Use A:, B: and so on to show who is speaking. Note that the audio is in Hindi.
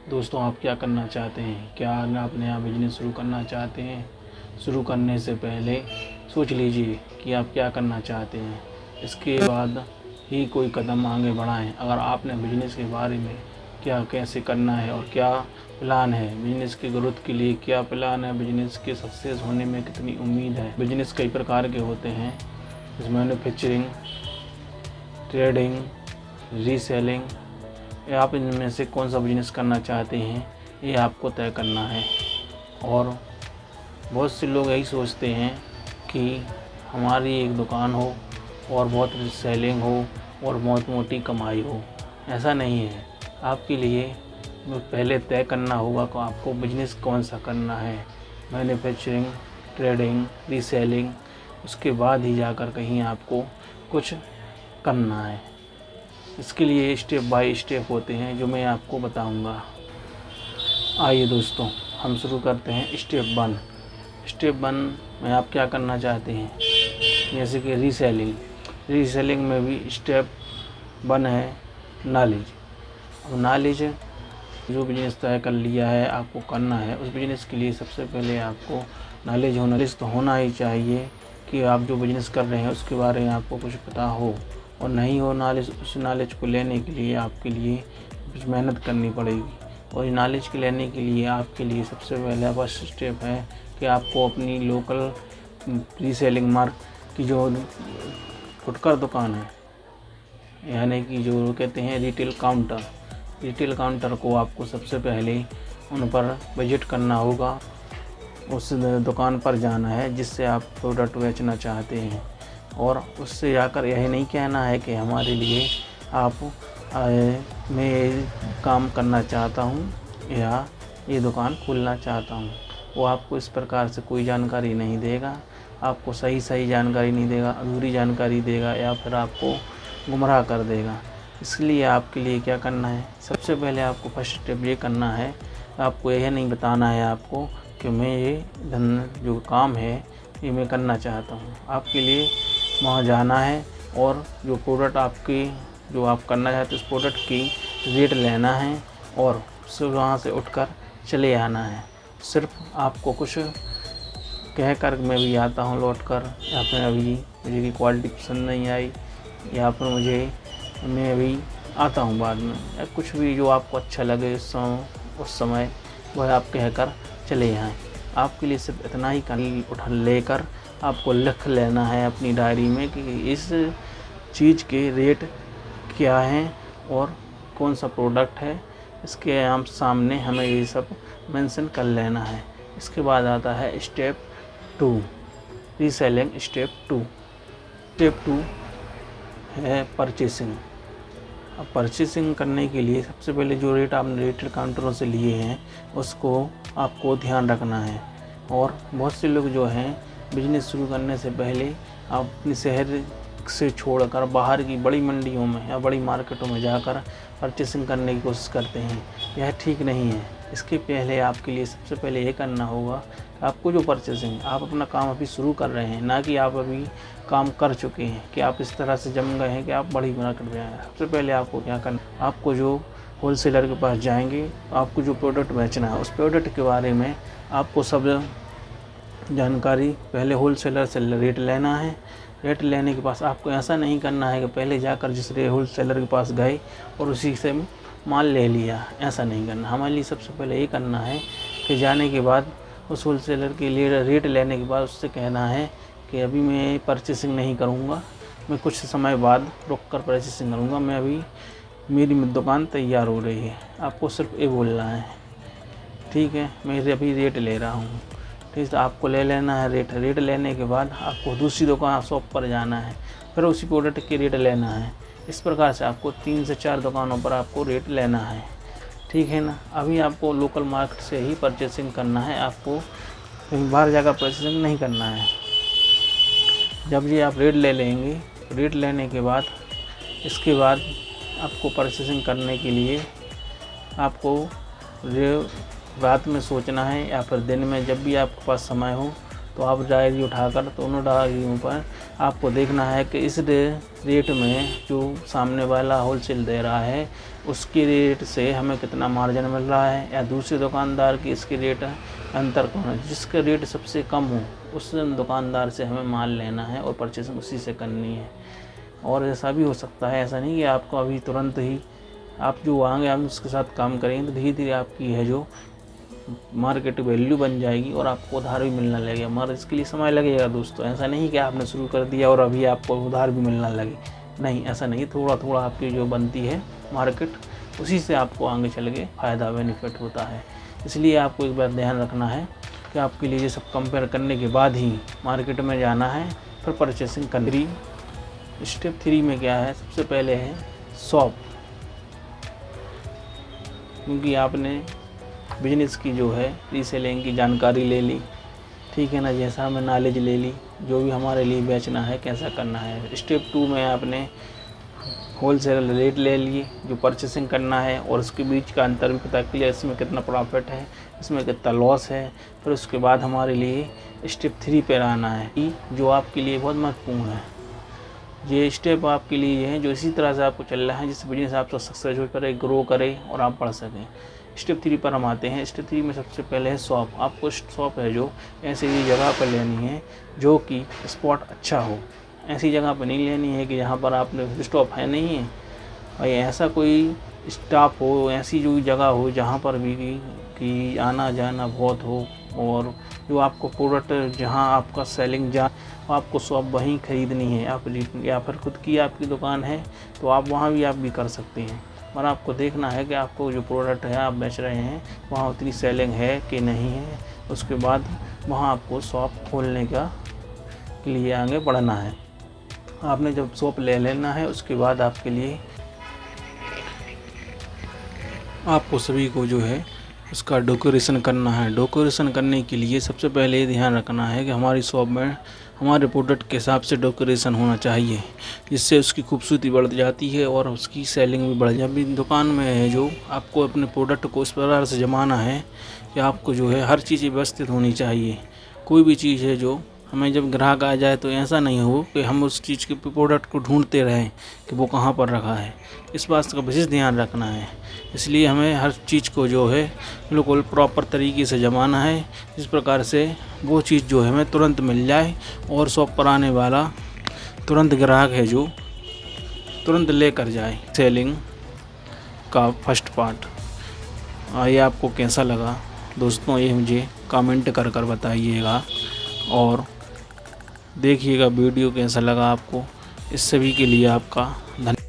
A: दोस्तों, आप क्या करना चाहते हैं? क्या आप नया बिजनेस शुरू करना चाहते हैं? शुरू करने से पहले सोच लीजिए कि आप क्या करना चाहते हैं। इसके बाद ही कोई कदम आगे बढ़ाएं। अगर आपने बिजनेस के बारे में क्या कैसे करना है और क्या प्लान है, बिजनेस की ग्रोथ के लिए क्या प्लान है, बिजनेस के सक्सेस होने में कितनी उम्मीद है। बिजनेस कई प्रकार के होते हैं, जैसे मैन्युफैक्चरिंग, ट्रेडिंग, रीसेलिंग। आप इनमें से कौन सा बिजनेस करना चाहते हैं, ये आपको तय करना है। और बहुत से लोग यही सोचते हैं कि हमारी एक दुकान हो और बहुत सेलिंग हो और बहुत मोटी कमाई हो। ऐसा नहीं है। आपके लिए पहले तय करना होगा कि आपको बिजनेस कौन सा करना है, मैन्युफैक्चरिंग, ट्रेडिंग, रीसेलिंग। उसके बाद ही जाकर कहीं आपको कुछ करना है। इसके लिए स्टेप बाय स्टेप होते हैं जो मैं आपको बताऊंगा। आइए दोस्तों, हम शुरू करते हैं स्टेप 1। स्टेप 1 में आप क्या करना चाहते हैं, जैसे कि रीसेलिंग में भी स्टेप 1 है नॉलेज। अब नॉलेज, जो बिजनेस तय कर लिया है आपको करना है, उस बिजनेस के लिए सबसे पहले आपको नॉलेज तो होना ही चाहिए कि आप जो बिजनेस कर रहे हैं उसके बारे में आपको कुछ पता हो। और नहीं हो नॉलेज, उस नॉलेज को लेने के लिए आपके लिए कुछ मेहनत करनी पड़ेगी। और नॉलेज के लेने के लिए आपके लिए सबसे पहला फर्स्ट स्टेप है कि आपको अपनी लोकल रीसेलिंग मार्केट की जो फुटकर दुकान है, यानी कि जो कहते हैं रिटेल काउंटर को आपको सबसे पहले उन पर विजिट करना होगा। उस दुकान पर जाना है जिससे आप प्रोडक्ट बेचना चाहते हैं, और उससे जाकर यही नहीं कहना है कि हमारे लिए आप मैं काम करना चाहता हूँ या ये दुकान खोलना चाहता हूँ। वो आपको इस प्रकार से कोई जानकारी नहीं देगा, आपको सही जानकारी नहीं देगा, अधूरी जानकारी देगा या फिर आपको गुमराह कर देगा। इसलिए आपके लिए क्या करना है, सबसे पहले आपको फर्स्ट स्टेप ये करना है, आपको यह नहीं बताना है आपको कि मैं ये जो काम है ये मैं करना चाहता हूँ। आपके लिए वहाँ जाना है और जो प्रोडक्ट जो आप करना चाहते हैं उस प्रोडक्ट की रेट लेना है और उससे वहाँ से उठकर चले आना है। सिर्फ आपको कुछ कहकर मैं भी आता हूँ लौट कर, या फिर अभी मुझे की क्वालिटी पसंद नहीं आई, या फिर मैं अभी आता हूँ बाद में, या कुछ भी जो आपको अच्छा लगे उस समय वह आप कहकर चले आएँ। आपके लिए सिर्फ इतना ही उठा लेकर आपको लिख लेना है अपनी डायरी में कि इस चीज़ के रेट क्या हैं और कौन सा प्रोडक्ट है, इसके सामने हमें ये सब मेंशन कर लेना है। इसके बाद आता है स्टेप 2, रीसेलिंग स्टेप 2। स्टेप 2 है परचेसिंग। अब परचेसिंग करने के लिए सबसे पहले जो रेट आपने रिटेल काउंटरों से लिए हैं उसको आपको ध्यान रखना है। और बहुत से लोग जो हैं बिजनेस शुरू करने से पहले अपने शहर से छोड़कर बाहर की बड़ी मंडियों में या बड़ी मार्केटों में जाकर परचेसिंग करने की कोशिश करते हैं। यह ठीक नहीं है। इसके पहले आपके लिए सबसे पहले ये करना होगा कि आपको जो परचेसिंग, आप अपना काम अभी शुरू कर रहे हैं, ना कि आप अभी काम कर चुके हैं कि आप इस तरह से जम गए हैं कि आप बड़ी मार्केट में आए। सबसे पहले आपको क्या करना, आपको जो होलसेलर के पास जाएंगे, आपको जो प्रोडक्ट बेचना है उस प्रोडक्ट के बारे में आपको सब जानकारी पहले होलसेलर से रेट लेना है। रेट लेने के पास आपको ऐसा नहीं करना है कि पहले जाकर जिस होलसेलर के पास गए और उसी से माल ले लिया, ऐसा नहीं करना। हमारे लिए सबसे पहले ये करना है कि जाने के बाद उस होलसेलर के लिए रेट लेने के बाद उससे कहना है कि अभी मैं परचेसिंग नहीं करूँगा, मैं कुछ समय बाद रुक कर परचेसिंग करूँगा, मैं अभी मेरी दुकान तैयार हो रही है। आपको सिर्फ ये बोलना है, ठीक है, मैं अभी रेट ले रहा हूँ। ठीक है, आपको ले लेना है रेट लेने के बाद आपको दूसरी दुकान शॉप पर जाना है, फिर उसी प्रोडक्ट के रेट लेना है। इस प्रकार से आपको 3 से 4 दुकानों पर आपको रेट लेना है, ठीक है ना। अभी आपको लोकल मार्केट से ही परचेसिंग करना है, आपको कहीं बाहर जाकर परचेसिंग नहीं करना है। जब ये आप रेट ले लेंगे, रेट लेने के बाद इसके बाद आपको परचेसिंग करने के लिए आपको रात में सोचना है या फिर दिन में, जब भी आपके पास समय हो तो आप डायरी उठाकर दोनों डायरियों पर आपको देखना है कि इस रेट में जो सामने वाला होलसेल दे रहा है उसके रेट से हमें कितना मार्जिन मिल रहा है, या दूसरे दुकानदार की इसके रेट अंतर कौन है। जिसका रेट सबसे कम हो उस दुकानदार से हमें माल लेना है और परचेसिंग उसी से करनी है। और ऐसा भी हो सकता है, ऐसा नहीं कि आपको अभी तुरंत ही आप जो आएंगे आप उसके साथ काम करेंगे तो धीरे धीरे आपकी है जो मार्केट वैल्यू बन जाएगी और आपको उधार भी मिलना लगेगा, मगर इसके लिए समय लगेगा दोस्तों। ऐसा नहीं कि आपने शुरू कर दिया और अभी आपको उधार भी मिलना लगे, नहीं ऐसा नहीं। थोड़ा थोड़ा आपकी जो बनती है मार्केट उसी से आपको आगे चल के फ़ायदा बेनिफिट होता है। इसलिए आपको एक बार ध्यान रखना है कि आपके लिए ये सब कंपेयर करने के बाद ही मार्केट में जाना है, फिर परचेसिंग करनी। स्टेप 3 में क्या है, सबसे पहले है शॉप, क्योंकि आपने बिजनेस की जो है रीसेलिंग की जानकारी ले ली, ठीक है ना, जैसा हमें नॉलेज ले ली जो भी हमारे लिए बेचना है कैसा करना है। स्टेप 2 में आपने होलसेल रेट ले लिए जो परचेसिंग करना है और उसके बीच का अंतर भी पता किया, इसमें कितना प्रॉफिट है, इसमें कितना लॉस है। फिर उसके बाद हमारे लिए स्टेप 3 पर आना है जो आपके लिए बहुत महत्वपूर्ण है। ये स्टेप आपके लिए है जो इसी तरह से आपको चल रहा है जिससे बिजनेस आपका सक्सेसफुल करे, ग्रो करे और आप बढ़ सकें। स्टेप 3 पर हम आते हैं। स्टेप 3 में सबसे पहले है शॉप। आपको शॉप है जो ऐसी जगह पर लेनी है जो कि स्पॉट अच्छा हो। ऐसी जगह पर नहीं लेनी है कि जहाँ पर आपने स्टॉप है नहीं है, और ऐसा कोई स्टाफ हो, ऐसी जो जगह हो जहाँ पर भी कि आना जाना बहुत हो और जो आपको प्रोडक्ट जहाँ आपका सेलिंग जा आपको शॉप वहीं ख़रीदनी है आप, या फिर खुद की आपकी दुकान है तो आप वहाँ भी आप भी कर सकते हैं। पर आपको देखना है कि आपको जो प्रोडक्ट है आप बेच रहे हैं वहाँ उतनी सेलिंग है कि नहीं है। उसके बाद वहाँ आपको शॉप खोलने का के लिए आगे बढ़ना है। आपने जब शॉप ले लेना है उसके बाद आपके लिए आपको सभी को जो है उसका डेकोरेशन करना है। डेकोरेशन करने के लिए सबसे पहले ये ध्यान रखना है कि हमारी शॉप में हमारे प्रोडक्ट के हिसाब से डेकोरेशन होना चाहिए, जिससे उसकी खूबसूरती बढ़ जाती है और उसकी सेलिंग भी बढ़ जाती है। दुकान में है जो आपको अपने प्रोडक्ट को इस प्रकार से जमाना है कि आपको जो है हर चीज़ व्यवस्थित होनी चाहिए। कोई भी चीज़ है जो हमें जब ग्राहक आ जाए तो ऐसा नहीं हो कि हम उस चीज़ के प्रोडक्ट को ढूंढते रहें कि वो कहाँ पर रखा है। इस बात का विशेष ध्यान रखना है। इसलिए हमें हर चीज़ को जो है बिल्कुल प्रॉपर तरीके से जमाना है, इस प्रकार से वो चीज़ जो है हमें तुरंत मिल जाए और शॉप पर आने वाला तुरंत ग्राहक है जो तुरंत लेकर जाए। सेलिंग का फर्स्ट पार्ट ये आपको कैसा लगा दोस्तों, ये मुझे कमेंट कर कर बताइएगा और देखिएगा वीडियो कैसा लगा आपको। इस सभी के लिए आपका धन्यवाद।